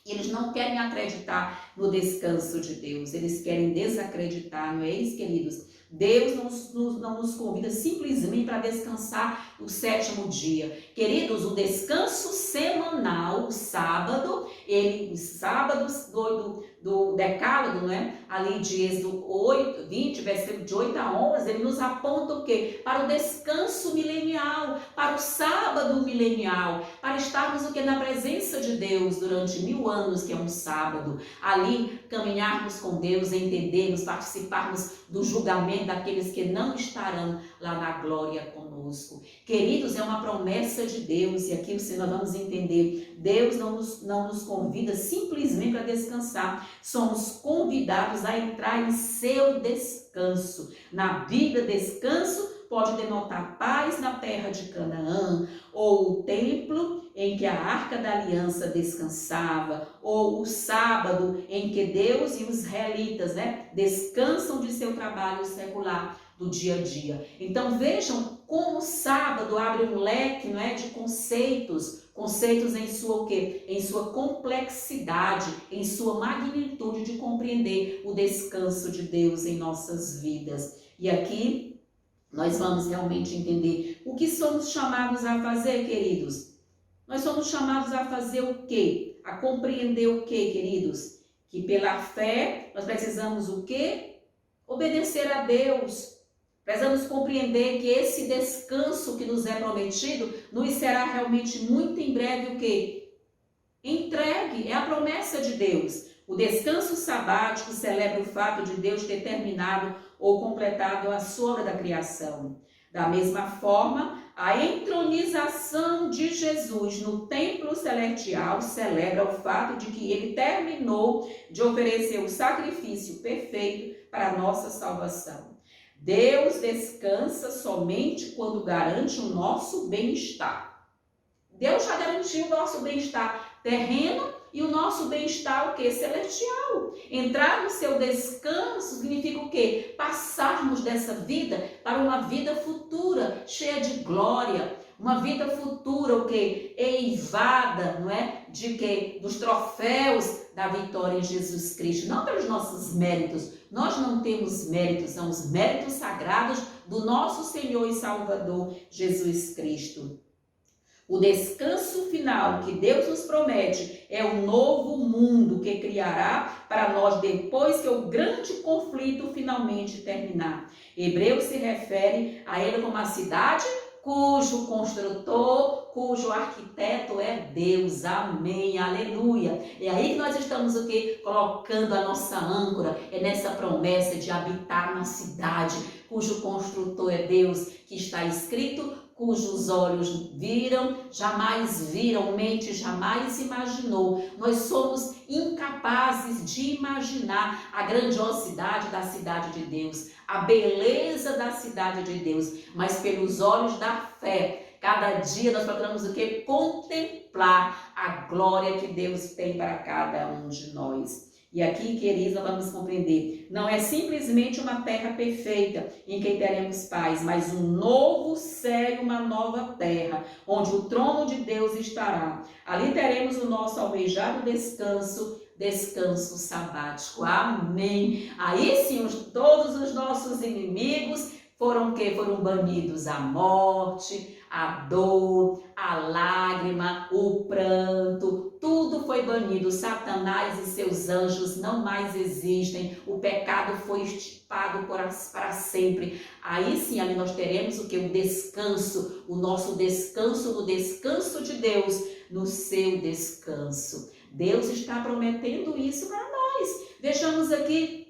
Eles não querem acreditar no descanso de Deus, eles querem desacreditar, não é isso, queridos? Deus não nos convida simplesmente para descansar o 7º dia. Queridos, o descanso semanal, o sábado, os sábados do Decálogo, não é? Ali de Êxodo 20, versículo de 8 a 11, ele nos aponta o quê? Para o descanso milenial, para o sábado milenial, para estarmos o quê? Na presença de Deus durante 1000 anos, que é um sábado. Ali caminharmos com Deus, entendermos, participarmos do julgamento daqueles que não estarão lá na glória conosco. Queridos, é uma promessa de Deus, e aqui nós vamos entender, Deus não nos convida simplesmente para descansar, somos convidados a entrar em seu descanso. Na Bíblia, descanso pode denotar paz na terra de Canaã, ou o templo em que a Arca da Aliança descansava, ou o sábado em que Deus e os israelitas, descansam de seu trabalho secular do dia a dia. Então vejam como o sábado abre um leque, de conceitos em sua o quê? Em sua complexidade, em sua magnitude de compreender o descanso de Deus em nossas vidas. E aqui nós vamos realmente entender o que somos chamados a fazer, queridos. Nós somos chamados a fazer o quê? A compreender o quê, queridos? Que pela fé nós precisamos o quê? Obedecer a Deus. Precisamos compreender que esse descanso que nos é prometido nos será realmente muito em breve o quê? Entregue, é a promessa de Deus. O descanso sabático celebra o fato de Deus ter terminado ou completado a sua obra da criação. Da mesma forma, a entronização de Jesus no templo celestial celebra o fato de que ele terminou de oferecer o sacrifício perfeito para a nossa salvação. Deus descansa somente quando garante o nosso bem-estar. Deus já garantiu o nosso bem-estar terreno e o nosso bem-estar o quê? Celestial. Entrar no seu descanso significa o quê? Passarmos dessa vida para uma vida futura, cheia de glória. Uma vida futura, o quê? Eivada, não é? De quê? Dos troféus da vitória em Jesus Cristo. Não pelos nossos méritos. Nós não temos méritos, são os méritos sagrados do nosso Senhor e Salvador Jesus Cristo. O descanso final que Deus nos promete é o novo mundo que criará para nós depois que o grande conflito finalmente terminar. Hebreus se refere a ele como a cidade cujo construtor, cujo arquiteto é Deus. Amém, aleluia. É aí que nós estamos o quê? Colocando a nossa âncora, é nessa promessa de habitar na cidade, cujo construtor é Deus, que está escrito, cujos olhos viram, jamais viram, mente jamais imaginou. Nós somos incapazes de imaginar a grandiosidade da cidade de Deus, a beleza da cidade de Deus, mas pelos olhos da fé, cada dia nós procuramos o quê? Contemplar a glória que Deus tem para cada um de nós. E aqui, queridos, nós vamos compreender, não é simplesmente uma terra perfeita em que teremos paz, mas um novo céu e uma nova terra, onde o trono de Deus estará. Ali teremos o nosso almejado descanso sabático. Amém. Aí sim, todos os nossos inimigos foram banidos a morte, a dor, a lágrima, o pranto, tudo foi banido. Satanás e seus anjos não mais existem. O pecado foi extirpado para sempre. Aí sim, ali nós teremos o descanso, o nosso descanso no descanso de Deus, no seu descanso. Deus está prometendo isso para nós. Vejamos aqui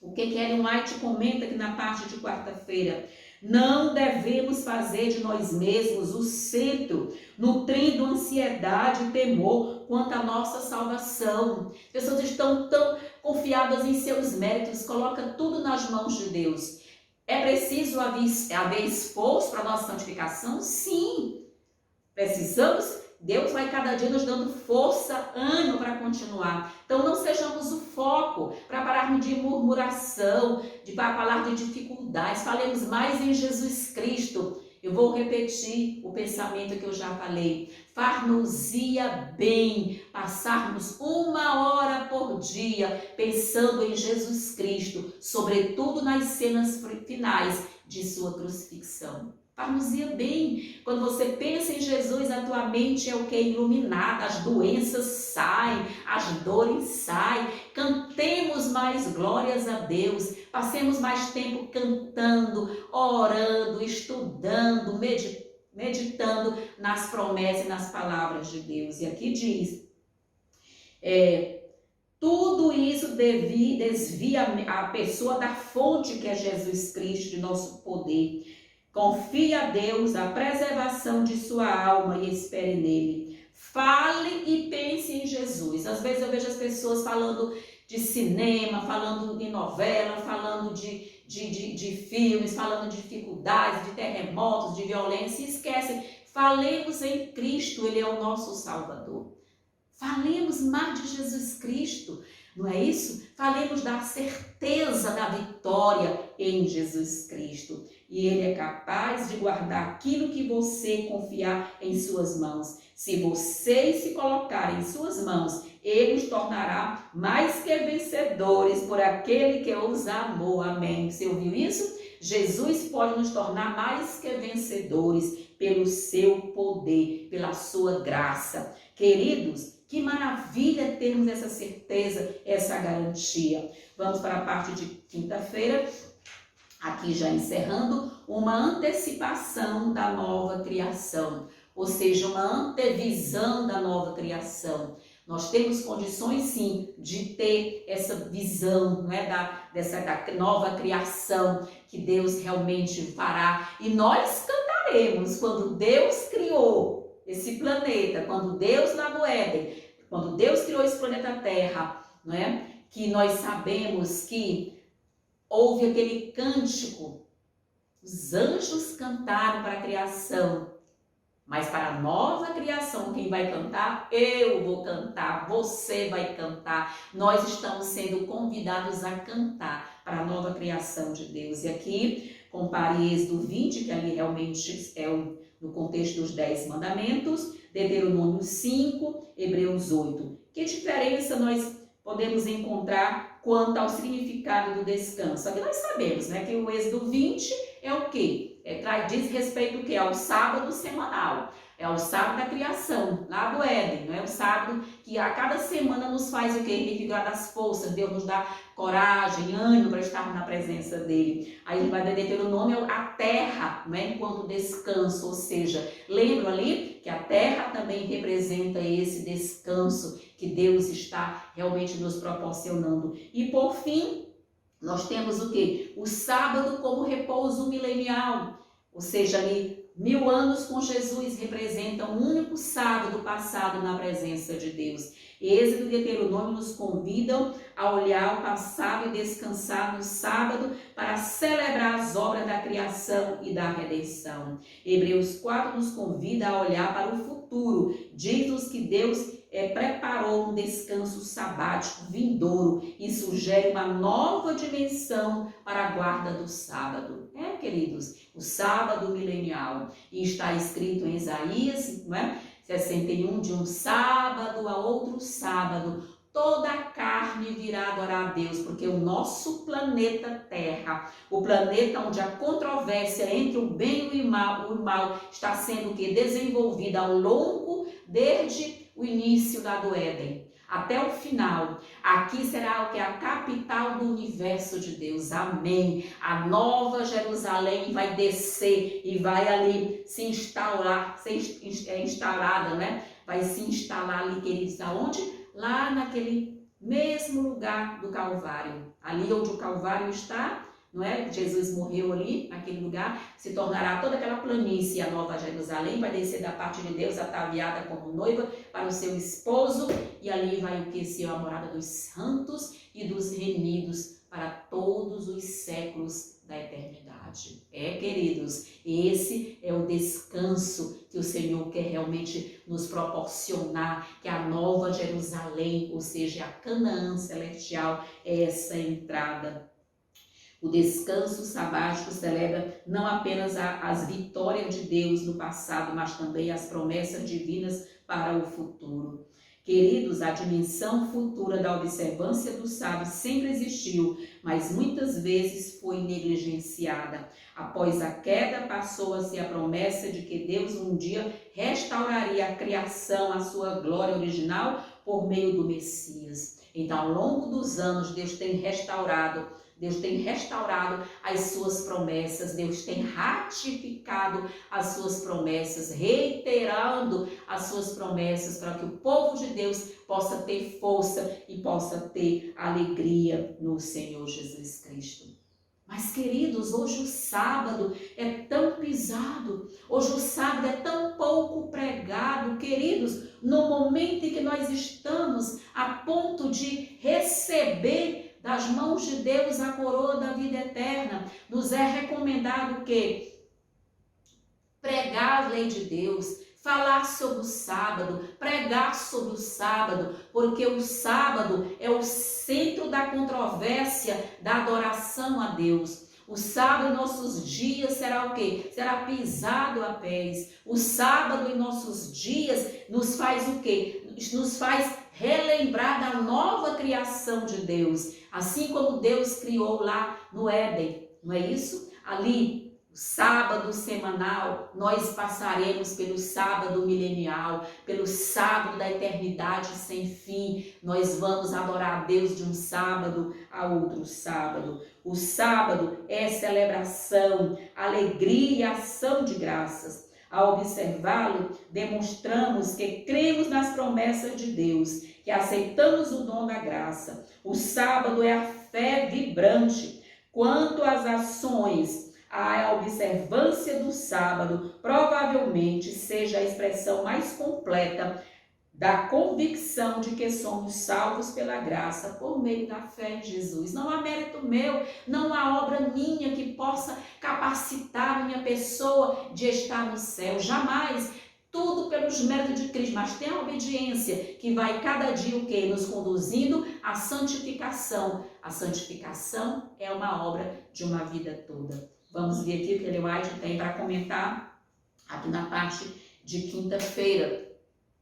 o que Ellen White comenta aqui na parte de quarta-feira. Não devemos fazer de nós mesmos o centro, nutrindo ansiedade e temor quanto à nossa salvação. As pessoas estão tão confiadas em seus méritos, coloca tudo nas mãos de Deus. É preciso haver esforço para a nossa santificação? Sim. Precisamos. Deus vai cada dia nos dando força, ânimo para continuar. Então não sejamos o foco para pararmos de murmuração, para falar de dificuldades. Falemos mais em Jesus Cristo. Eu vou repetir o pensamento que eu já falei. Far-nos-ia bem passarmos 1 hora por dia pensando em Jesus Cristo, sobretudo nas cenas finais de sua crucifixão. Far-nos-ia bem. Quando você pensa em Jesus, a tua mente é o que? Iluminada, as doenças saem, as dores saem. Cantemos mais glórias a Deus, passemos mais tempo cantando, orando, estudando, meditando nas promessas e nas palavras de Deus. E aqui diz, tudo isso desvia a pessoa da fonte que é Jesus Cristo, de nosso poder. Confie a Deus a preservação de sua alma e espere nele. Fale e pense em Jesus. Às vezes eu vejo as pessoas falando de cinema, falando de novela, falando de filmes, falando de dificuldades, de terremotos, de violência, e esquecem. Falemos em Cristo, Ele é o nosso Salvador. Falemos mais de Jesus Cristo, não é isso? Falemos da certeza da vitória em Jesus Cristo. E Ele é capaz de guardar aquilo que você confiar em suas mãos. Se vocês se colocarem em suas mãos, Ele os tornará mais que vencedores por aquele que os amou. Amém. Você ouviu isso? Jesus pode nos tornar mais que vencedores pelo seu poder, pela sua graça. Queridos, que maravilha termos essa certeza, essa garantia. Vamos para a parte de quinta-feira. Aqui já encerrando, uma antecipação da nova criação, ou seja, uma antevisão da nova criação. Nós temos condições sim de ter essa visão, não é, da nova criação que Deus realmente fará. E nós cantaremos quando Deus criou esse planeta, quando Deus lá no Éden, quando Deus criou esse planeta Terra, não é? Que nós sabemos que houve aquele cântico, os anjos cantaram para a criação, mas para a nova criação, quem vai cantar? Eu vou cantar, você vai cantar. Nós estamos sendo convidados a cantar para a nova criação de Deus. E aqui, compare Êxodo 20, que ali realmente é no contexto dos 10 mandamentos, Deuteronômio 5, Hebreus 8. Que diferença nós podemos encontrar quanto ao significado do descanso? Aqui nós sabemos, né, que o Êxodo 20 é o quê? Diz respeito o quê? Ao sábado semanal. É o sábado da criação, lá do Éden, não é? O sábado que a cada semana nos faz o quê? Revigorar das forças. Deus nos dá coragem, ânimo para estarmos na presença dele. Aí ele vai dar Deuteronômio a terra, não é? Enquanto descanso, ou seja, lembra ali que a terra também representa esse descanso que Deus está realmente nos proporcionando. E por fim, nós temos o quê? O sábado como repouso milenial, ou seja, ali 1000 anos com Jesus representam um único sábado passado na presença de Deus. Êxodo e Deuteronômio nos convidam a olhar o passado e descansar no sábado para celebrar as obras da criação e da redenção. Hebreus 4 nos convida a olhar para o futuro. Diz-nos que Deus preparou um descanso sabático vindouro e sugere uma nova dimensão para a guarda do sábado. Queridos, o sábado milenial. E está escrito em Isaías, não é? 61, de um sábado a outro sábado, toda a carne virá adorar a Deus, porque o nosso planeta Terra, o planeta onde a controvérsia entre o bem e o mal está sendo desenvolvida ao longo, desde o início do Éden até o final. Aqui será o que? A capital do universo de Deus. Amém. A nova Jerusalém vai descer e vai ali se instaurar, ser instalada, né? Vai se instalar ali, queridos, aonde? Lá naquele mesmo lugar do Calvário. Ali onde o Calvário está, não é? Jesus morreu ali, naquele lugar, se tornará toda aquela planície, a nova Jerusalém, vai descer da parte de Deus, ataviada como noiva para o seu esposo, e ali vai o que? Ser a morada dos santos e dos remidos para todos os séculos da eternidade. Queridos, esse é o descanso que o Senhor quer realmente nos proporcionar, que a nova Jerusalém, ou seja, a Canaã celestial, é essa entrada. O descanso sabático celebra não apenas as vitórias de Deus no passado, mas também as promessas divinas para o futuro. Queridos, a dimensão futura da observância do sábado sempre existiu, mas muitas vezes foi negligenciada. Após a queda, passou-se a promessa de que Deus um dia restauraria a criação à sua glória original por meio do Messias. Então, ao longo dos anos, Deus tem restaurado as suas promessas, Deus tem ratificado as suas promessas, reiterando as suas promessas para que o povo de Deus possa ter força e possa ter alegria no Senhor Jesus Cristo. Mas, queridos, hoje o sábado é tão pisado, hoje o sábado é tão pouco pregado, queridos, no momento em que nós estamos a ponto de receber das mãos de Deus a coroa da vida eterna, nos é recomendado que pregar a lei de Deus, falar sobre o sábado, pregar sobre o sábado, porque o sábado é o centro da controvérsia da adoração a Deus. O sábado em nossos dias será o quê? Será pisado a pés. O sábado em nossos dias nos faz o quê? Nos faz relembrar da nova criação de Deus. Assim como Deus criou lá no Éden, não é isso? Ali, o sábado semanal, nós passaremos pelo sábado milenial, pelo sábado da eternidade sem fim. Nós vamos adorar a Deus de um sábado a outro sábado. O sábado é celebração, alegria e ação de graças. Ao observá-lo, demonstramos que cremos nas promessas de Deus, que aceitamos o dom da graça. O sábado é a fé vibrante. Quanto às ações, a observância do sábado provavelmente seja a expressão mais completa da convicção de que somos salvos pela graça por meio da fé em Jesus. Não há mérito meu, não há obra minha que possa capacitar a minha pessoa de estar no céu. Jamais. Tudo pelos méritos de Cristo, mas tem a obediência que vai cada dia o quê? Nos conduzindo à santificação. A santificação é uma obra de uma vida toda. Vamos ver aqui o que Ellen White tem para comentar aqui na parte de quinta-feira.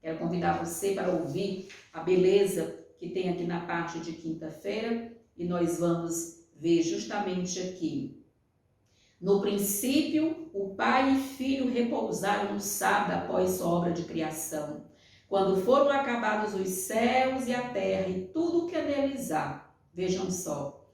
Quero convidar você para ouvir a beleza que tem aqui na parte de quinta-feira e nós vamos ver justamente aqui. No princípio, o Pai e Filho repousaram no sábado após sua obra de criação, quando foram acabados os céus e a terra e tudo o que neles há. Vejam só,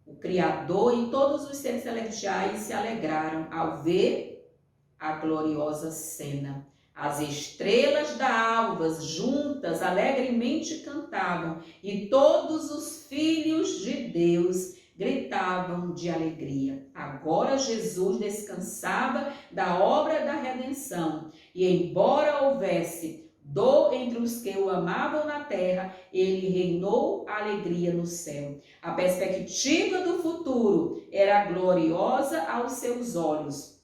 o Criador e todos os seres celestiais se alegraram ao ver a gloriosa cena. As estrelas da alva juntas alegremente cantavam e todos os filhos de Deus gritavam de alegria. Agora Jesus descansava da obra da redenção e, embora houvesse dor entre os que o amavam na terra, ele reinou a alegria no céu. A perspectiva do futuro era gloriosa aos seus olhos.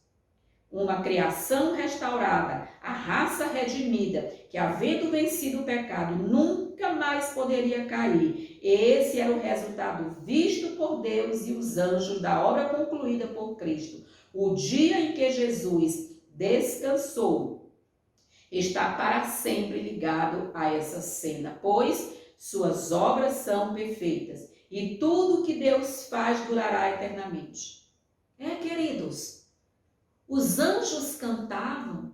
Uma criação restaurada, a raça redimida, que havendo vencido o pecado, nunca mais poderia cair. Esse era o resultado visto por Deus e os anjos da obra concluída por Cristo. O dia em que Jesus descansou está para sempre ligado a essa cena, pois suas obras são perfeitas e tudo que Deus faz durará eternamente. Queridos, os anjos cantavam,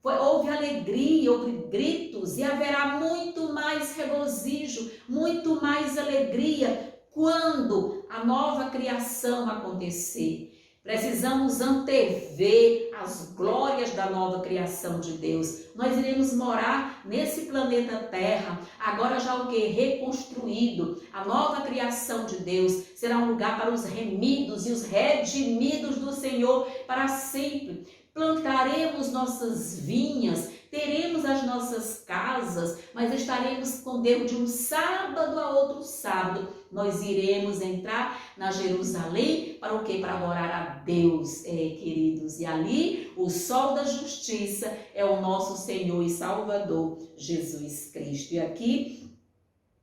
houve alegria, houve gritos e haverá muito mais regozijo, muito mais alegria quando a nova criação acontecer. Precisamos antever as glórias da nova criação de Deus. Nós iremos morar nesse planeta Terra, agora já o que? Reconstruído. A nova criação de Deus será um lugar para os remidos e os redimidos do Senhor para sempre. Plantaremos nossas vinhas, teremos as nossas casas, mas estaremos com Deus de um sábado a outro sábado. Nós iremos entrar na Jerusalém para o quê? Para adorar a Deus, queridos. E ali o sol da justiça é o nosso Senhor e Salvador, Jesus Cristo. E aqui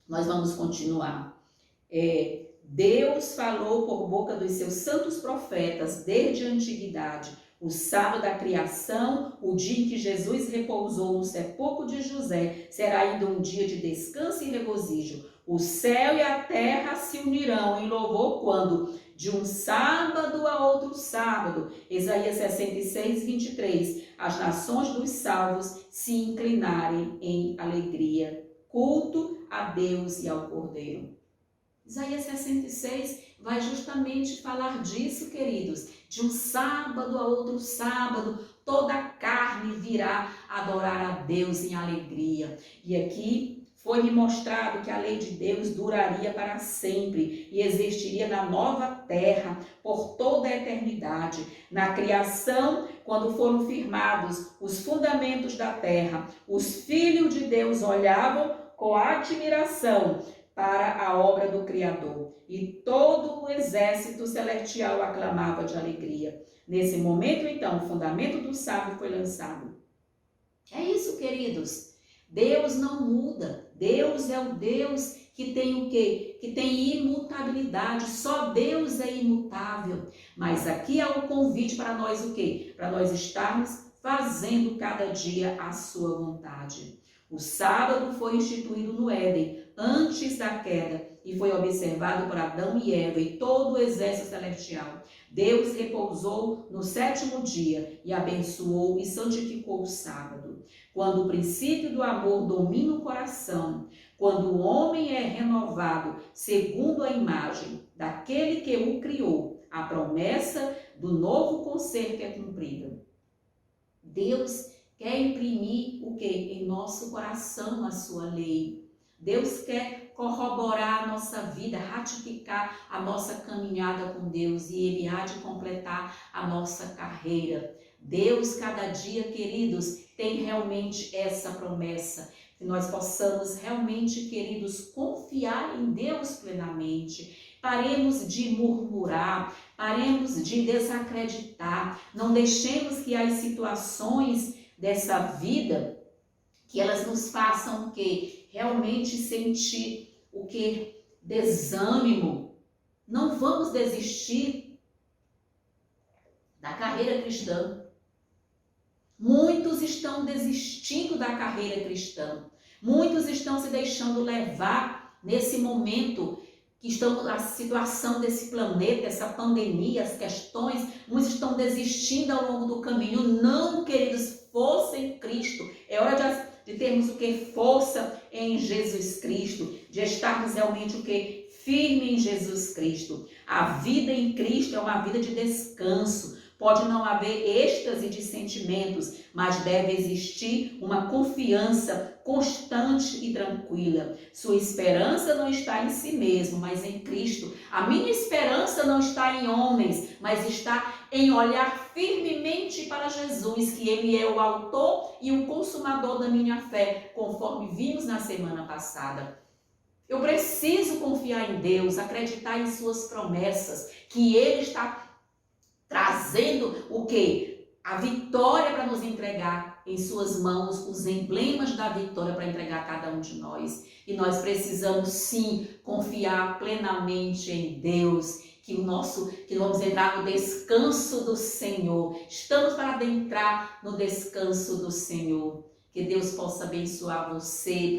nós vamos continuar. Deus falou por boca dos seus santos profetas desde a antiguidade, O sábado da criação, o dia em que Jesus repousou no sepulcro de José, será ainda um dia de descanso e regozijo. O céu e a terra se unirão em louvor quando, de um sábado a outro sábado, Isaías 66, 23, as nações dos salvos se inclinarem em alegria. Culto a Deus e ao Cordeiro. Isaías 66 vai justamente falar disso, queridos. De um sábado a outro sábado, toda a carne virá adorar a Deus em alegria. E aqui foi-me mostrado que a lei de Deus duraria para sempre e existiria na nova terra por toda a eternidade. Na criação, quando foram firmados os fundamentos da terra, os filhos de Deus olhavam com admiração para a obra do Criador, e todo o exército celestial aclamava de alegria. Nesse momento, então, o fundamento do sábado foi lançado. É isso, queridos. Deus não muda. Deus é o Deus que tem o quê? Que tem imutabilidade. Só Deus é imutável. Mas aqui há o convite para nós o quê? Para nós estarmos fazendo cada dia a sua vontade. O sábado foi instituído no Éden, antes da queda, e foi observado por Adão e Eva e todo o exército celestial. Deus repousou no sétimo dia e abençoou e santificou o sábado. Quando o princípio do amor domina o coração, quando o homem é renovado segundo a imagem daquele que o criou, a promessa do novo concerto é cumprida. Deus quer imprimir o que? Em nosso coração a sua lei. Deus quer corroborar a nossa vida, ratificar a nossa caminhada com Deus, e Ele há de completar a nossa carreira. Deus, cada dia, queridos, tem realmente essa promessa, que nós possamos realmente, queridos, confiar em Deus plenamente. Paremos de murmurar, paremos de desacreditar, não deixemos que as situações dessa vida, que elas nos façam o quê? Realmente sentir o quê? Desânimo. Não vamos desistir da carreira cristã. Muitos estão desistindo da carreira cristã. Muitos estão se deixando levar nesse momento que estão a situação desse planeta, essa pandemia, as questões, muitos estão desistindo ao longo do caminho. Não, queridos, força em Cristo. É hora de termos o que? Força em Jesus Cristo, de estarmos realmente o que? Firme em Jesus Cristo. A vida em Cristo é uma vida de descanso. Pode não haver êxtase de sentimentos, mas deve existir uma confiança constante e tranquila. Sua esperança não está em si mesmo, mas em Cristo. A minha esperança não está em homens, mas está em olhar firmemente para Jesus, que Ele é o autor e o consumador da minha fé, conforme vimos na semana passada. Eu preciso confiar em Deus, acreditar em suas promessas, que Ele está trazendo o quê? A vitória para nos entregar em suas mãos, os emblemas da vitória para entregar a cada um de nós. E nós precisamos sim confiar plenamente em Deus, que vamos entrar no descanso do Senhor. Estamos para adentrar no descanso do Senhor. Que Deus possa abençoar você,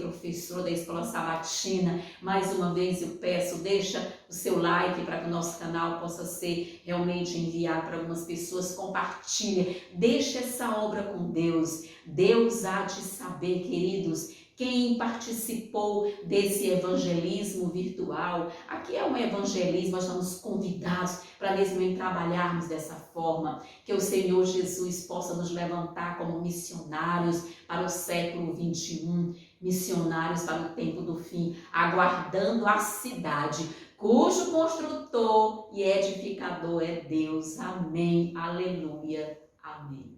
professor da Escola Sabatina. Mais uma vez eu peço, deixa o seu like para que o nosso canal possa ser realmente enviado para algumas pessoas. Compartilha, deixa essa obra com Deus. Deus há de saber, queridos, quem participou desse evangelismo virtual. Aqui é um evangelismo, nós estamos convidados para nesse momento trabalharmos dessa forma, que o Senhor Jesus possa nos levantar como missionários para o século 21, missionários para o tempo do fim, aguardando a cidade, cujo construtor e edificador é Deus. Amém, aleluia, amém.